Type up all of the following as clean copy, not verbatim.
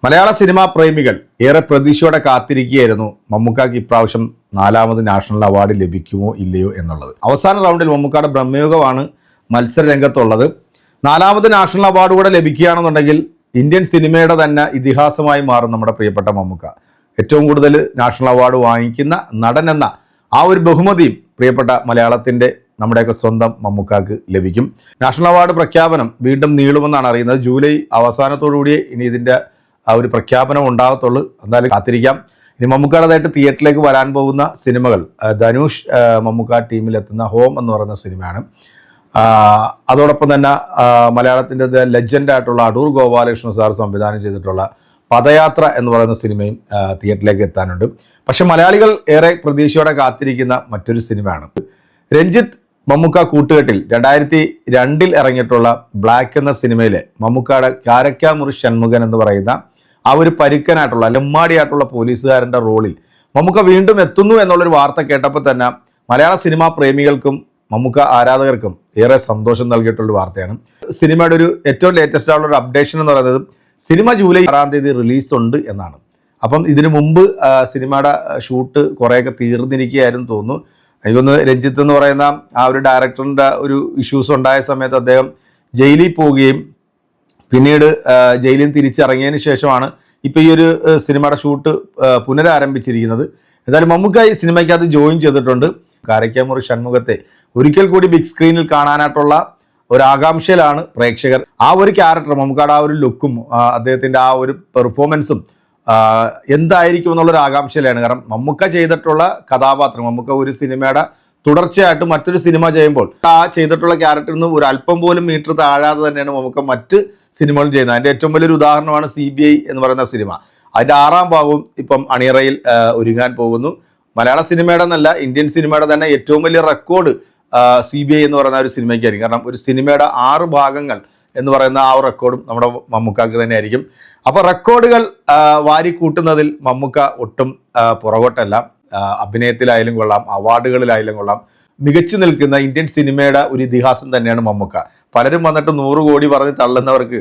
മലയാള cinema പ്രേമികൾ ഏറെ പ്രതീക്ഷയോടെ കാത്തിരിക്കുകയായിരുന്നു മമ്മൂക്കാക്ക് ഇപ്രാവശ്യം 4ാമത് നാഷണൽ അവാർഡ് ലഭിക്കുമോ ഇല്ലയോ എന്നുള്ളത്. അവസാന റൗണ്ടിൽ മമ്മൂക്കയുടെ ബ്രഹ്മയുഗമാണ് മത്സര രംഗത്തുള്ളത്. 4ാമത് നാഷണൽ അവാർഡ് കൂടെ ലഭിക്കുകയാണെന്നുണ്ടെങ്കിൽ ഇന്ത്യൻ സിനിമയുടെ തന്നെ ഇതിഹാസമായി മാറും നമ്മുടെ പ്രിയപ്പെട്ട മമ്മൂക്ക. ഏറ്റവും കൂടുതൽ നാഷണൽ അവാർഡ് വാങ്ങിക്കുന്ന നടൻ എന്ന ആ ഒരു ബഹുമതിയും പ്രിയപ്പെട്ട മലയാളത്തിൻ്റെ നമ്മുടെയൊക്കെ സ്വന്തം മമ്മൂക്കാക്ക് ലഭിക്കും. നാഷണൽ അവാർഡ് പ്രഖ്യാപനം വീണ്ടും നീളുമെന്നാണ് അറിയുന്നത്. ജൂലൈ അവസാനത്തോടുകൂടിയേ ഇനി ഇതിൻ്റെ ആ ഒരു പ്രഖ്യാപനം ഉണ്ടാകത്തുള്ളൂ. എന്തായാലും കാത്തിരിക്കാം. ഇനി മമ്മൂക്കയുടേതായിട്ട് തിയേറ്ററിലേക്ക് വരാൻ പോകുന്ന സിനിമകൾ ധനുഷ് മമ്മൂക്ക ടീമിലെത്തുന്ന ഹോം എന്ന് പറയുന്ന സിനിമയാണ്. അതോടൊപ്പം തന്നെ മലയാളത്തിൻ്റെ ലെജൻഡായിട്ടുള്ള അടൂർ ഗോപാലകൃഷ്ണൻ സാർ സംവിധാനം ചെയ്തിട്ടുള്ള പദയാത്ര എന്ന് പറയുന്ന സിനിമയും തിയേറ്ററിലേക്ക് എത്താനുണ്ട്. പക്ഷെ മലയാളികൾ ഏറെ പ്രതീക്ഷയോടെ കാത്തിരിക്കുന്ന മറ്റൊരു സിനിമയാണ് രഞ്ജിത്ത് മമ്മൂക്ക കൂട്ടുകെട്ടിൽ 2002 ഇറങ്ങിയിട്ടുള്ള ബ്ലാക്ക് എന്ന സിനിമയിലെ മമ്മൂക്കയുടെ കാരക്കാമുറി ഷൺമുഖൻ എന്ന് പറയുന്ന ആ ഒരു പരുക്കനായിട്ടുള്ള ലമ്മാടിയായിട്ടുള്ള പോലീസുകാരൻ്റെ റോളിൽ മമ്മൂക്ക വീണ്ടും എത്തുന്നു എന്നുള്ളൊരു വാർത്ത കേട്ടപ്പോൾ തന്നെ മലയാള സിനിമാ പ്രേമികൾക്കും മമ്മൂക്ക ആരാധകർക്കും ഏറെ സന്തോഷം നൽകിയിട്ടുള്ളൊരു വാർത്തയാണ്. സിനിമയുടെ ഒരു ഏറ്റവും ലേറ്റസ്റ്റ് ആയിട്ടുള്ള ഒരു അപ്ഡേഷൻ എന്ന് പറയുന്നത് സിനിമ ജൂലൈ 6-ാം തീയതി റിലീസ് ഉണ്ട് എന്നാണ്. അപ്പം ഇതിനു മുമ്പ് സിനിമയുടെ ഷൂട്ട് കുറേയൊക്കെ തീർന്നിരിക്കുകയായിരുന്നു തോന്നുന്നു. എനിക്കൊന്ന് രഞ്ജിത്ത് എന്ന് പറയുന്ന ആ ഒരു ഡയറക്ടറിൻ്റെ ഒരു ഇഷ്യൂസ് ഉണ്ടായ സമയത്ത് അദ്ദേഹം ജയിലിൽ പോവുകയും പിന്നീട് ജയിലിൽ നിന്ന് തിരിച്ചിറങ്ങിയതിന് ശേഷമാണ് ഇപ്പോൾ ഈ ഒരു സിനിമയുടെ ഷൂട്ട് പുനരാരംഭിച്ചിരിക്കുന്നത്. എന്തായാലും മമ്മൂക്ക ഈ സിനിമയ്ക്കകത്ത് ജോയിൻ ചെയ്തിട്ടുണ്ട്. കാരക്കാമുറി ഷൺമുഖത്തെ ഒരിക്കൽ കൂടി ബിഗ് സ്ക്രീനിൽ കാണാനായിട്ടുള്ള ഒരു ആകാംക്ഷയിലാണ് പ്രേക്ഷകർ. ആ ഒരു ക്യാരക്ടർ മമ്മൂക്കയുടെ ആ ഒരു ലുക്കും അദ്ദേഹത്തിൻ്റെ ആ ഒരു പെർഫോമൻസും എന്തായിരിക്കും എന്നുള്ളൊരു ആകാംക്ഷയിലാണ്. കാരണം മമ്മൂക്ക ചെയ്തിട്ടുള്ള കഥാപാത്രം മമ്മൂക്ക ഒരു സിനിമയുടെ തുടർച്ചയായിട്ട് മറ്റൊരു സിനിമ ചെയ്യുമ്പോൾ ആ ചെയ്തിട്ടുള്ള ക്യാരക്ടറിൽ നിന്ന് ഒരു അല്പം പോലും മീറ്റർ താഴാതെ തന്നെയാണ് മമ്മൂക്ക മറ്റ് സിനിമകളും ചെയ്യുന്നത്. അതിൻ്റെ ഏറ്റവും വലിയൊരു ഉദാഹരണമാണ് CBI എന്ന് പറയുന്ന സിനിമ. അതിൻ്റെ 6ാം ഭാഗവും ഇപ്പം അണിയറയിൽ ഒരുങ്ങാൻ പോകുന്നു. മലയാള സിനിമയുടെ എന്നല്ല ഇന്ത്യൻ സിനിമയുടെ തന്നെ ഏറ്റവും വലിയ റെക്കോർഡ് CBI എന്ന് പറയുന്ന ഒരു സിനിമയ്ക്കായിരിക്കും. കാരണം ഒരു സിനിമയുടെ 6 ഭാഗങ്ങൾ എന്ന് പറയുന്ന ആ റെക്കോർഡും നമ്മുടെ മമ്മൂക്കാക്ക് തന്നെ ആയിരിക്കും. അപ്പോൾ റെക്കോർഡുകൾ വാരിക്കൂട്ടുന്നതിൽ മമ്മൂക്ക ഒട്ടും പുറകോട്ടല്ല. അഭിനയത്തിലായാലും കൊള്ളാം, അവാർഡുകളിലായാലും കൊള്ളാം, മികച്ചു നിൽക്കുന്ന ഇന്ത്യൻ സിനിമയുടെ ഒരു ഇതിഹാസം തന്നെയാണ് മമ്മൂക്ക. പലരും വന്നിട്ട് 100 കോടി പറഞ്ഞ് തള്ളുന്നവർക്ക്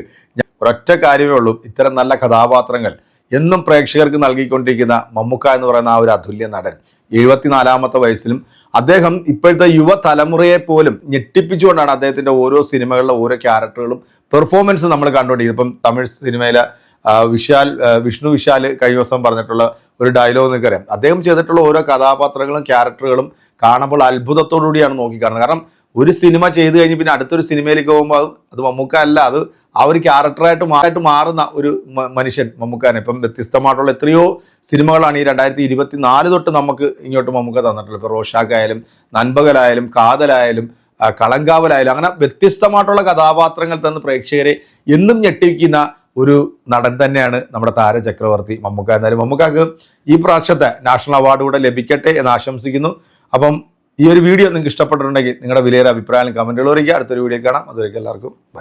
ഒരൊറ്റ കാര്യമേ ഉള്ളൂ, ഇത്തരം നല്ല കഥാപാത്രങ്ങൾ എന്നും പ്രേക്ഷകർക്ക് നൽകിക്കൊണ്ടിരിക്കുന്ന മമ്മൂക്ക എന്ന് പറയുന്ന ആ ഒരു അതുല്യ നടൻ 74ാമത്തെ വയസ്സിലും അദ്ദേഹം ഇപ്പോഴത്തെ യുവതലമുറയെ പോലും ഞെട്ടിപ്പിച്ചുകൊണ്ടാണ് അദ്ദേഹത്തിൻ്റെ ഓരോ സിനിമകളിലെ ഓരോ ക്യാരക്ടറുകളും പെർഫോമൻസ് നമ്മൾ കണ്ടുകൊണ്ടിരിക്കുന്നത്. ഇപ്പം തമിഴ് സിനിമയിലെ വിഷ്ണു വിശാൽ കഴിഞ്ഞ ദിവസം പറഞ്ഞിട്ടുള്ള ഒരു ഡയലോഗ് നിങ്ങൾക്കറിയാം. അദ്ദേഹം ചെയ്തിട്ടുള്ള ഓരോ കഥാപാത്രങ്ങളും ക്യാരക്ടറുകളും കാണുമ്പോൾ അത്ഭുതത്തോടുകൂടിയാണ് നോക്കിക്കാണുന്നത്. കാരണം ഒരു സിനിമ ചെയ്തു കഴിഞ്ഞ് പിന്നെ അടുത്തൊരു സിനിമയിലേക്ക് പോകുമ്പോൾ അത് മമ്മൂക്ക അല്ല, അത് ആ ഒരു ക്യാരക്ടറായിട്ട് മാറുന്ന ഒരു മനുഷ്യൻ മമ്മൂക്കാനെ. ഇപ്പം വ്യത്യസ്തമായിട്ടുള്ള എത്രയോ സിനിമകളാണ് ഈ 2024 തൊട്ട് നമുക്ക് ഇങ്ങോട്ട് മമ്മൂക്ക തന്നിട്ടുള്ളത്. ഇപ്പോൾ റോഷാക്കായാലും നൻപകലായാലും കാതലായാലും കളങ്കാവലായാലും അങ്ങനെ വ്യത്യസ്തമായിട്ടുള്ള കഥാപാത്രങ്ങൾ തന്ന് പ്രേക്ഷകരെ എന്നും ഞെട്ടിക്കുന്ന ഒരു നടൻ തന്നെയാണ് നമ്മുടെ താരചക്രവർത്തി മമ്മൂക്ക. എന്നാലും മമ്മൂക്കാക്ക് ഈ പ്രാവശ്യത്തെ നാഷണൽ അവാർഡ് കൂടെ ലഭിക്കട്ടെ എന്ന് ആശംസിക്കുന്നു. അപ്പം ഈ ഒരു വീഡിയോ നിങ്ങൾക്ക് ഇഷ്ടപ്പെട്ടിട്ടുണ്ടെങ്കിൽ നിങ്ങളുടെ വിലയേറെ അഭിപ്രായം കമൻറ്റുകൾ അറിയിക്കുക. അടുത്തൊരു വീഡിയോ കാണാം. അതുവരെയ്ക്കും എല്ലാവർക്കും ബൈ.